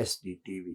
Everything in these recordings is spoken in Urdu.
SDTV।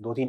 2-3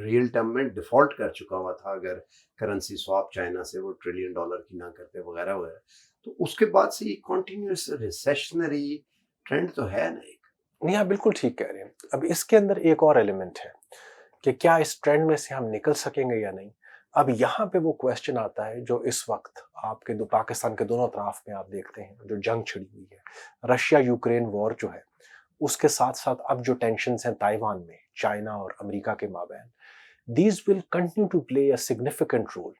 ریئل ٹرم میں ڈیفالٹ کر چکا ہوا تھا اگر کرنسی سواپ چائنا سے وہ $1 ٹریلین کی نہ کرتے وغیرہ وغیرہ. تو اس کے بعد سے یہ کنٹینیوس ریسیشنری ٹرینڈ تو ہے نا ایک. نہیں آپ بالکل ٹھیک کہہ رہے ہیں. اب اس کے اندر ایک اور ایلیمنٹ ہے کہ کیا اس ٹرینڈ میں سے ہم نکل سکیں گے یا نہیں. اب یہاں پہ وہ کویسچن آتا ہے جو اس وقت آپ کے پاکستان کے دونوں اطراف میں آپ دیکھتے ہیں جو جنگ چھڑی ہوئی ہے, رشیا یوکرین وار جو ہے, اس کے ساتھ ساتھ اب جو ٹینشنز ہیں تائیوان میں چائنا اور امریکہ کے مابین, these will continue to play a significant role.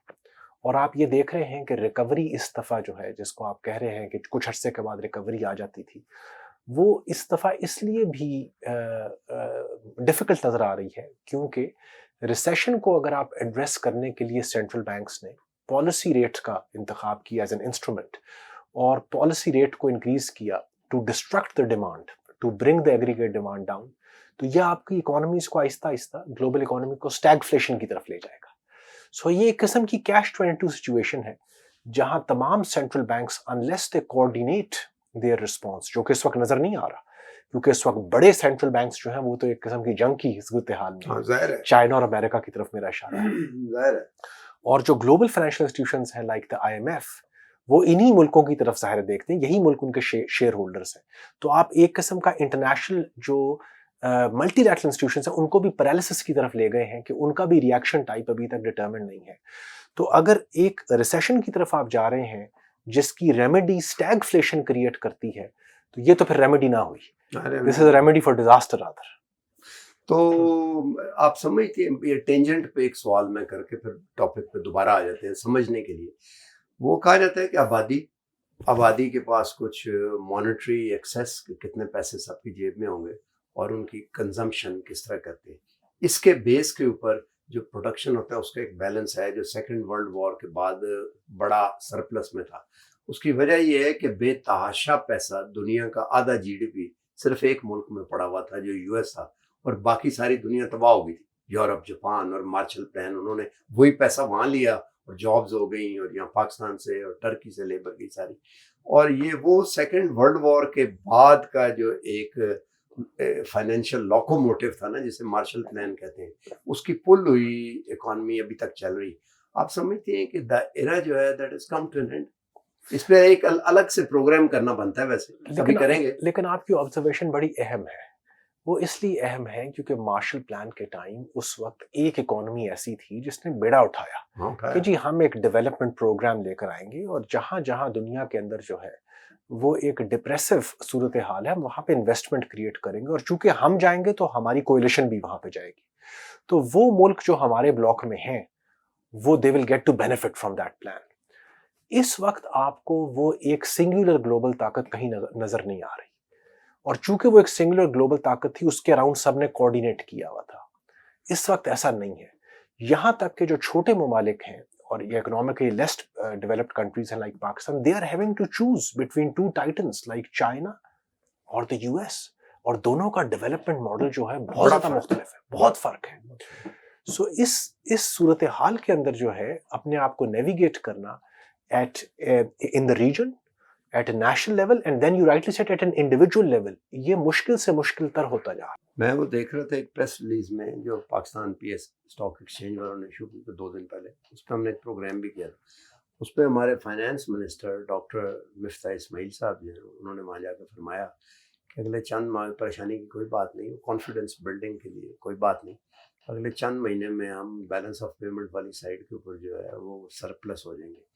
اور آپ یہ دیکھ رہے ہیں کہ ریکوری اس دفعہ جو ہے, جس کو آپ کہہ رہے ہیں کہ کچھ عرصے کے بعد ریکوری آ جاتی تھی, وہ اس دفعہ اس لیے بھی ڈیفیکلٹ نظر آ رہی ہے کیونکہ ریسیشن کو اگر آپ ایڈریس کرنے کے لیے سینٹرل بینکس نے پالیسی ریٹ کا انتخاب کیا ایز این انسٹرومنٹ, اور پالیسی ریٹ کو انکریز کیا to district the demand, to bring the aggregate demand down, تو یہ آپ کی اکانومیز کو آہستہ آہستہ گلوبل اکانومی کو اسٹیگفلیشن کی طرف لے جائے گا. سو یہ ایک قسم کی catch-22 سچویشن ہے جہاں تمام central banks unless they coordinate their response, جو کہ اس وقت نظر نہیں آ رہا کیونکہ اس وقت بڑے سینٹرل بینکس جو ہیں وہ تو ایک قسم کی جنگ کی صورتحال میں, چائنا اور امریکہ کی طرف میرا اشارہ ہے, اور جو گلوبل فائنینشیل انسٹیٹیوشنز ہیں لائک دا IMF, وہ انہی ملکوں کی طرف ظاہر دیکھتے ہیں, یہی ملک ان کے شیئر ہولڈرز ہیں. تو آپ ایک قسم کا انٹرنیشنل جو ملٹی لیٹرل انسٹیٹیوشنز ہیں ان کو بھی پیرالسس کی طرف لے گئے ہیں کہ ان کا بھی ریئیکشن ٹائپ ابھی تک ڈٹرمنڈ نہیں ہے. تو اگر ایک ریسیشن کی طرف آپ جا رہے ہیں جس کی ریمیڈی اسٹیگفلیشن کریٹ کرتی ہے, تو یہ تو پھر ریمیڈی نہ ہوئی, this is a remedy for disaster rather. تو آپ سمجھتے ہیں یہ ٹینجنٹ پہ ایک سوال میں کر کے پھر ٹاپک پہ دوبارہ آ جاتے ہیں سمجھنے کے لیے. وہ کہا جاتا ہے کہ آبادی کے پاس کچھ مانیٹری ایکسیس, کتنے پیسے سب کی جیب میں ہوں گے اور ان کی کنزمپشن کس طرح کرتے ہیں, اس کے بیس کے اوپر جو پروڈکشن ہوتا ہے اس کا ایک بیلنس ہے جو سیکنڈ ورلڈ وار کے بعد بڑا سرپلس میں تھا. اس کی وجہ یہ ہے کہ بے تحاشا پیسہ, دنیا کا آدھا GDP صرف ایک ملک میں پڑا ہوا تھا جو US تھا, اور باقی ساری دنیا تباہ ہو گئی تھی. یورپ, جاپان اور مارشل پلان, انہوں نے وہی پیسہ وہاں لیا اور جابز ہو گئیں, اور یہاں پاکستان سے اور ٹرکی سے لیبر گئی ساری. اور یہ وہ سیکنڈ ورلڈ وار کے بعد کا جو ایک فائنینشیل لاکوموٹیو تھا نا, جسے مارشل پلان کہتے ہیں, اس کی پل ہوئی اکانومی ابھی تک چل رہی. آپ سمجھتے ہیں کہ دا ایرا جو ہے that is come to an end, اس پہ ایک الگ سے پروگرام کرنا بنتا ہے, ویسے کبھی کریں گے. لیکن آپ کی آبزرویشن بڑی اہم ہے. وہ اس لیے اہم ہے کیونکہ مارشل پلان کے ٹائم اس وقت ایک اکانومی ایسی تھی جس نے بیڑا اٹھایا کہ جی ہم ایک ڈیولپمنٹ پروگرام لے کر آئیں گے, اور جہاں جہاں دنیا کے اندر جو ہے وہ ایک ڈپریسو صورتحال ہے, ہم وہاں پہ انویسٹمنٹ کریٹ کریں گے, اور چونکہ ہم جائیں گے تو ہماری کوئلیشن بھی وہاں پہ جائے گی. تو وہ ملک جو ہمارے بلاک میں ہیں وہ they will get to benefit from that plan. اس وقت آپ کو وہ ایک سنگولر گلوبل طاقت کہیں نظر نہیں آ رہی, اور چونکہ وہ ایک سنگولر گلوبل طاقت تھی اس کے اراؤنڈ سب نے کوآرڈینیٹ کیا ہوا تھا. اس وقت ایسا نہیں ہے. یہاں تک کہ جو چھوٹے ممالک ہیں اور یہ اکنامکلی لیس ڈیولپڈ کنٹریز ہیں like Pakistan, they are having to choose between two titans like China اور دا US, اور دونوں کا ڈیولپمنٹ ماڈل جو ہے بہت زیادہ مختلف ہے, بہت فرق ہے. سو اس صورتحال کے اندر جو ہے اپنے آپ کو نیویگیٹ کرنا at in the region, at a national level, and then you rightly said at an individual level, یہ مشکل سے مشکل تر ہوتا جا رہا ہے. میں وہ دیکھ رہا تھا ایک پریس ریلیز میں جو پاکستان PS اسٹاک ایکسچینج والوں نے ایشو کی 2 دن پہلے, اس پہ ہم نے ایک پروگرام بھی کیا تھا. اس پہ ہمارے فائنانس منسٹر ڈاکٹر مفتاح اسماعیل صاحب جو ہیں, انہوں نے وہاں جا کے فرمایا کہ اگلے چند ماہ پریشانی کی کوئی بات نہیں, کانفیڈنس بلڈنگ کے لیے کوئی بات نہیں, اگلے چند مہینے میں ہم بیلنس آف پیمنٹ والی سائڈ کے اوپر جو ہے وہ سرپلس ہو جائیں گے.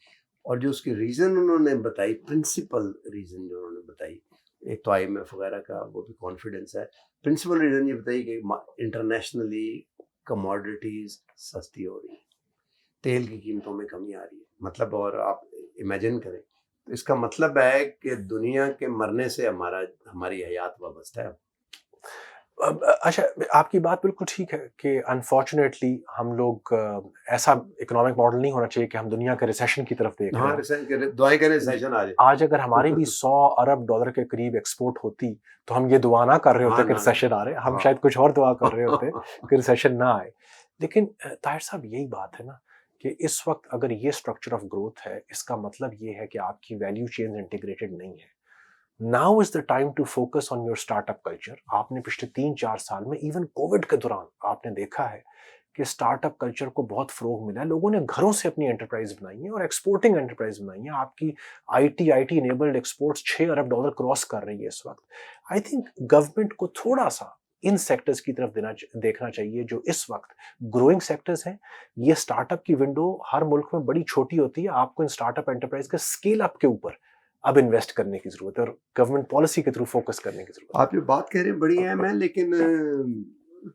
اور جو اس کی ریزن انہوں نے بتائی, پرنسپل ریزن جو انہوں نے بتائی, ایک تو IMF وغیرہ کا وہ بھی کانفیڈنس ہے, پرنسپل ریزن یہ بتائی کہ انٹرنیشنلی کموڈیٹیز سستی ہو رہی ہیں, تیل کی قیمتوں میں کمی آ رہی ہے. مطلب, اور آپ امیجن کریں تو اس کا مطلب ہے کہ دنیا کے مرنے سے ہماری حیات وابستہ ہے. اچھا, آپ کی بات بالکل ٹھیک ہے کہ انفارچونیٹلی ہم لوگ ایسا اکنامک ماڈل نہیں ہونا چاہیے کہ ہم دنیا کے ریسیشن کی طرف دیکھ رہے ہیں. دعائیں کریں ریسیشن آ جائے. آج اگر ہماری بھی $100 ارب کے قریب ایکسپورٹ ہوتی تو ہم یہ دعا نہ کر رہے ہوتے کہ ریسیشن آ رہے, ہم شاید کچھ اور دعا کر رہے ہوتے کہ ریسیشن نہ آئے. لیکن طاہر صاحب یہی بات ہے نا کہ اس وقت اگر یہ اسٹرکچر آف گروتھ ہے, اس کا مطلب یہ ہے کہ آپ کی ویلیو چینز انٹیگریٹڈ نہیں ہے. Now is the time to focus on your startup culture. آپ نے پچھلے 3-4 سال میں ایون کووڈ کے دوران آپ نے دیکھا ہے کہ سٹارٹ اپ کلچر کو بہت فروغ ملا ہے. لوگوں نے گھروں سے اپنی انٹرپرائز بنائی ہیں اور ایکسپورٹنگ انٹرپرائز بنائی ہیں. آپ کی I T enabled exports $6 Arab cross کر رہی ہے اس وقت. آئی تھنک گورنمنٹ کو تھوڑا سا ان سیکٹرز کی طرف دیکھنا چاہیے جو اس وقت گروئنگ سیکٹرز ہیں. یہ سٹارٹ اپ کی ونڈو ہر ملک میں بڑی چھوٹی ہوتی ہے. آپ کو ان سٹارٹ اپ انٹرپرائز کے اسکیل اپ کے اوپر اب انویسٹ کرنے کی ضرورت ہے اور گورنمنٹ پالیسی کے تھرو فوکس کرنے کی ضرورت ہے. آپ یہ بات کہہ رہے ہیں بڑی اہم ہے، لیکن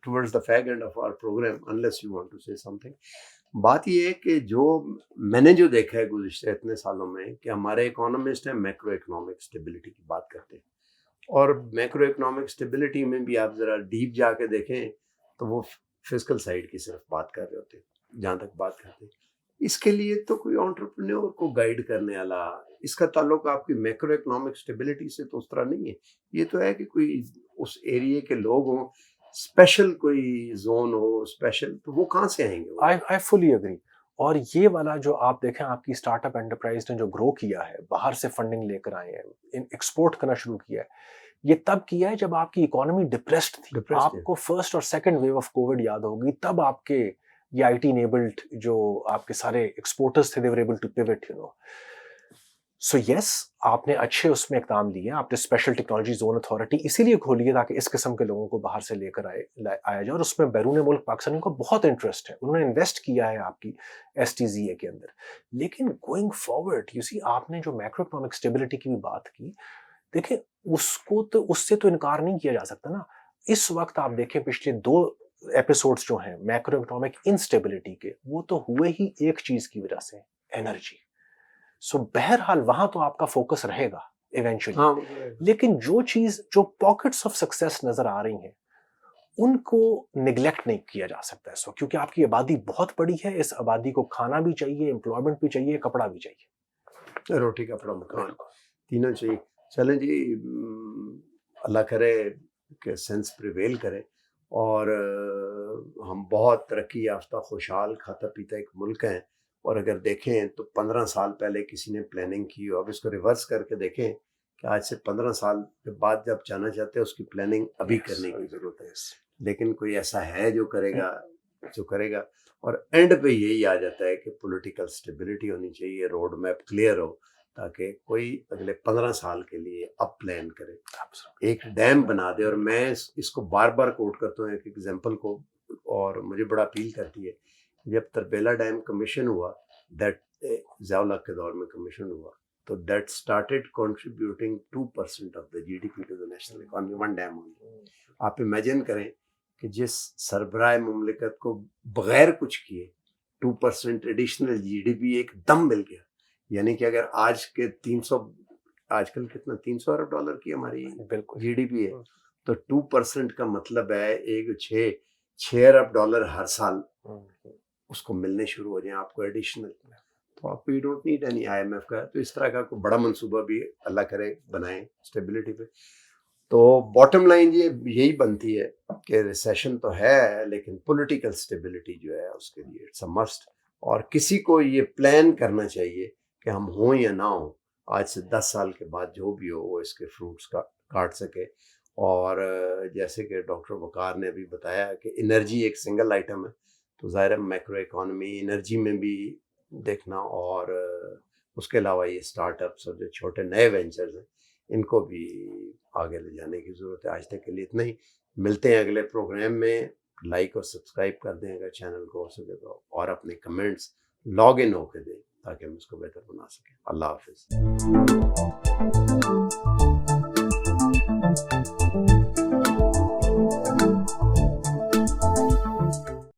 towards the fag end of our programme unless you want to say some thing, بات یہ ہے کہ جو میں نے جو دیکھا ہے گزشتہ اتنے سالوں میں کہ ہمارے اکانومسٹ ہیں میکرو اکنامک اسٹیبلٹی کی بات کرتے ہیں، اور میکرو اکنامک اسٹیبلٹی میں بھی آپ ذرا ڈیپ جا کے دیکھیں تو وہ فزیکل سائڈ کی صرف بات کر رہے ہوتے ہیں جہاں تک بات کرتے ہیں. اس کے لیے تو کوئی انٹرپرینور کو گائیڈ کرنے والا، اس کا تعلق آپ کی میکرو اکنامک اسٹیبلٹی سے تو اس طرح نہیں ہے. یہ تو ہے کہ کوئی اس ایریے کے لوگ ہوں، اسپیشل کوئی زون ہو اسپیشل، تو وہ کہاں سے آئیں گے؟ I fully agree. اور یہ والا جو آپ دیکھیں آپ کی سٹارٹ اپ انٹرپرائز نے جو گرو کیا ہے، باہر سے فنڈنگ لے کر آئے ہیں، ایکسپورٹ کرنا شروع کیا ہے، یہ تب کیا ہے جب آپ کی اکانومی ڈپریسڈ تھی. آپ کو فرسٹ اور سیکنڈ ویو آف کووڈ یاد ہوگی، تب آپ کے یہ آئی ٹی انیبلڈ جو آپ کے سارے ایکسپورٹرز تھے، they were able to pivot, you know. سو یس، آپ نے اچھے اس میں اقدام لیے. آپ نے اسپیشل ٹیکنالوجی زون اتھارٹی اسی لیے کھولی ہے تاکہ اس قسم کے لوگوں کو باہر سے لے کر آیا جائے، اور اس میں بیرون ملک پاکستانیوں کا بہت انٹرسٹ ہے. انہوں نے انویسٹ کیا ہے آپ کی ایس ٹی زی اے کے اندر. لیکن گوئنگ فارورڈ یو سی، آپ نے جو میکرو اکنامک اسٹیبلٹی کی بھی بات کی، دیکھیں اس سے تو انکار نہیں کیا جا سکتا نا. اس وقت آپ دیکھیں پچھلے 2 ایپیسوڈز جو ہیں میکرو اکنامک انسٹیبلٹی کے، وہ تو ہوئے ہی ایک چیز کی وجہ سے، انرجی. سو بہرحال وہاں تو آپ کا فوکس رہے گا ایونچولی، لیکن جو پاکٹس آف سکسیس نظر آ رہی ہیں ان کو نگلیکٹ نہیں کیا جا سکتا اس وقت، کیونکہ آپ کی آبادی بہت بڑی ہے. اس آبادی کو کھانا بھی چاہیے، امپلائمنٹ بھی چاہیے، کپڑا بھی چاہیے، روٹی کپڑا مکان تینوں چاہیے. چلیں جی، اللہ کرے کہ سینس پریویل کرے اور ہم بہت ترقی یافتہ خوشحال کھاتا پیتا ایک ملک ہیں. اور اگر دیکھیں تو 15 سال پہلے کسی نے پلاننگ کی ہو، اب اس کو ریورس کر کے دیکھیں کہ آج سے 15 سال کے بعد جب جانا چاہتے ہیں اس کی پلاننگ ابھی کرنے کی ضرورت ہے. لیکن کوئی ایسا ہے جو کرے گا. اور اینڈ پہ یہی آ جاتا ہے کہ پولیٹیکل سٹیبلٹی ہونی چاہیے، روڈ میپ کلیئر ہو تاکہ کوئی اگلے 15 سال کے لیے اب پلان کرے، ایک ڈیم بنا دے. اور میں اس کو بار بار کوٹ کرتا ہوں ایک ایگزامپل کو، اور مجھے بڑا اپیل کرتی ہے. جب تربیلا ڈیم کمیشن ہوا، ضیاء الحق کے دور میں کمیشن ہوا، تو that started contributing 2% of the GDP to the national economy. One dam ہوئی. آپ امیجن کریں کہ جس سربراہ مملکت کو بغیر کچھ کیے 2% ایڈیشنل GDP ایک دم مل گیا. یعنی کہ اگر آج کل کتنا $300 ارب کی ہماری GDP ہے، تو 2% کا مطلب ہے ایک 6 ارب ڈالر ہر سال اس کو ملنے شروع ہو جائیں آپ کو ایڈیشنل. تو آپ کو you don't need any IMF کا. تو اس طرح کا کوئی بڑا منصوبہ بھی اللہ کرے بنائیں اسٹیبلٹی پہ. تو باٹم لائن یہی بنتی ہے کہ ریسیشن تو ہے، لیکن پولیٹیکل اسٹیبلٹی جو ہے اس کے لیے اٹس اے مسٹ. اور کسی کو یہ پلان کرنا چاہیے کہ ہم ہوں یا نہ ہوں، آج سے 10 سال کے بعد جو بھی ہو وہ اس کے فروٹس کا کاٹ سکے. اور جیسے کہ ڈاکٹر وقار نے ابھی بتایا کہ انرجی ایک سنگل آئٹم ہے، تو ظاہر میکرو اکانومی انرجی میں بھی دیکھنا، اور اس کے علاوہ یہ اسٹارٹ اپس اور جو چھوٹے نئے وینچرز ہیں ان کو بھی آگے لے جانے کی ضرورت ہے. آج تک کے لیے اتنا ہی. ملتے ہیں اگلے پروگرام میں. لائک اور سبسکرائب کر دیں اگر چینل کو ہو سکے تو، اور اپنے کمنٹس لاگ ان ہو کے دیں تاکہ ہم اس کو بہتر بنا سکیں. اللہ حافظ.